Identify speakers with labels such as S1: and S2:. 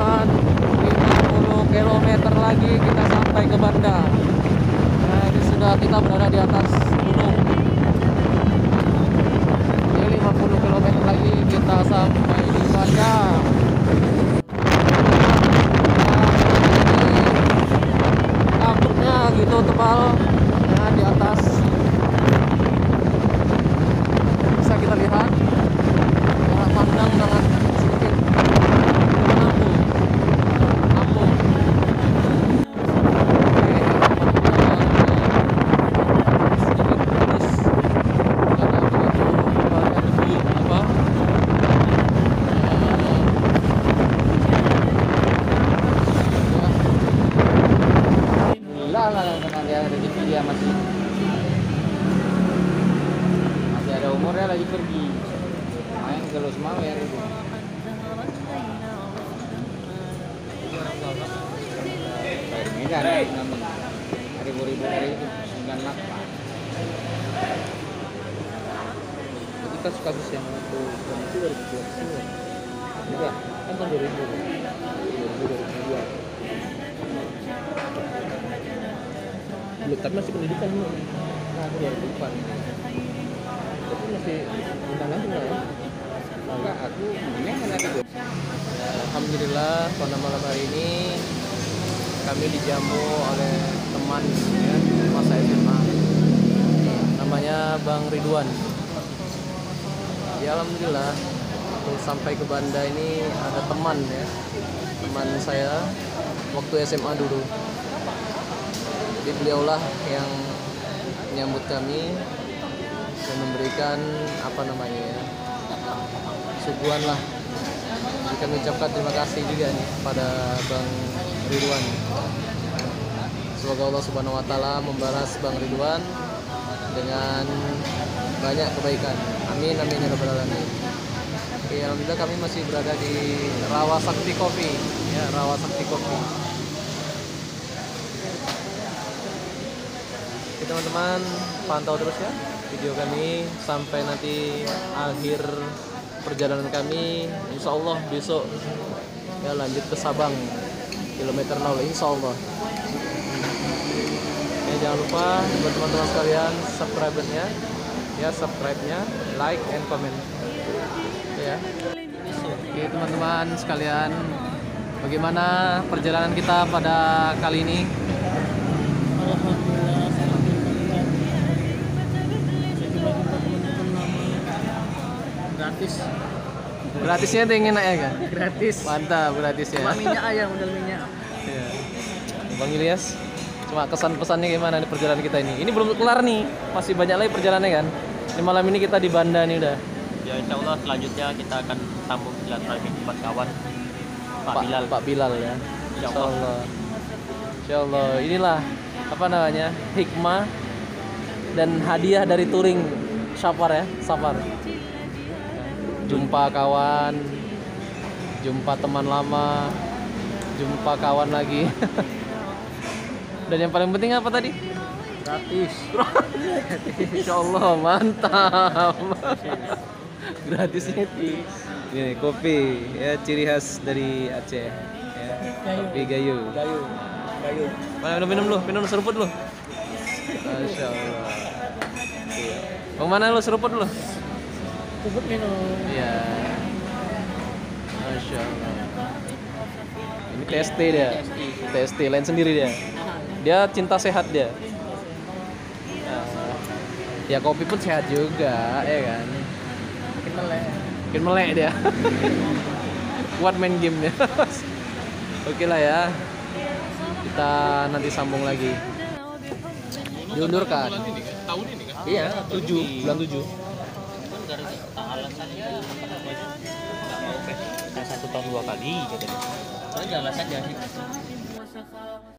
S1: teman-teman, 50 km lagi kita sampai ke Banda. Nah, ini sudah kita berada di atas gunung. Ini 50 km lagi kita sampai di Banda. Kabutnya gitu tebal. Nah, di atas bisa kita lihat jarak pandang dengan sedikit apung. Sedikit putus karena begitu banyak apa lah karena dia rezeki dia masih ada umurnya lagi pergi main ke Los Mawer itu. Medan ribu-ribu dari itu 98 kita suka bis yang itu dari kecil juga kan tahun 2000 belum, tapi masih pendidikan belum. Nah, aku 2004 tapi masih undangan juga ya. Enggak, aku ini kan ada. Alhamdulillah pada malam hari ini kami dijamu oleh teman ya, masa SMA namanya Bang Ridwan. Ya alhamdulillah untuk sampai ke Banda ini ada teman ya, teman saya waktu SMA dulu. Jadi beliaulah yang menyambut kami dan memberikan apa namanya ya, suguhan lah. Jadi kami ucapkan terima kasih juga nih pada Bang Ridwan. Semoga Allah Subhanahu wa taala membalas Bang Ridwan dengan banyak kebaikan. Amin amin ya rabbal alamin. Oke, alhamdulillah kami masih berada di Rawa Sakti Coffee ya, Rawa Sakti Coffee. Oke, teman-teman, pantau terus ya video kami sampai nanti akhir perjalanan kami. Insya Allah besok ya lanjut ke Sabang kilometer 0 insya Allah. Ya, jangan lupa buat teman-teman sekalian subscribe-nya ya, subscribe-nya, like and comment ya. Oke teman-teman sekalian, bagaimana perjalanan kita pada kali ini?
S2: Gratis.
S1: Gratisnya tuh ingin ya kan?
S2: Gratis.
S1: Mantap, gratis ya.
S2: Cuma minyak aja, modal minyak.
S1: Ya. Bang Ilyas, cuma kesan-pesannya gimana nih perjalanan kita ini? Ini belum kelar nih, masih banyak lagi perjalanannya kan? Ini malam ini kita di Banda nih udah.
S2: Ya insya Allah selanjutnya kita akan sambung silaturahmi buat kawan Pak Bilal.
S1: Pak Bilal ya.
S2: Insya Allah.
S1: Insya Allah. Inilah apa namanya, hikmah dan hadiah dari touring Safar ya, Safar. Jumpa kawan, jumpa teman lama, jumpa kawan lagi. Dan yang paling penting apa tadi?
S2: Gratis.
S1: Insya Allah mantap. Gratisnya ini kopi ya, ciri khas dari Aceh ya. Kopi Gayo.
S2: Gayo.
S1: Mana minum seruput lu. Masya Allah. Mau mana lu seruput lu?
S2: Sebut minum.
S1: Iya. Masya Allah. Ini TST dia. TST lain sendiri dia. Dia cinta sehat dia. Ya kopi pun sehat juga, ya kan. Makin melek dia. Kuat main game dia. Oke lah ya. Kita nanti sambung lagi. Diundurkan.
S2: Tahun ini kan?
S1: Iya, 7, bulan 7.
S2: Dari alasannya nggak mau 1 tahun 2 kali katanya. Soalnya alasan jadi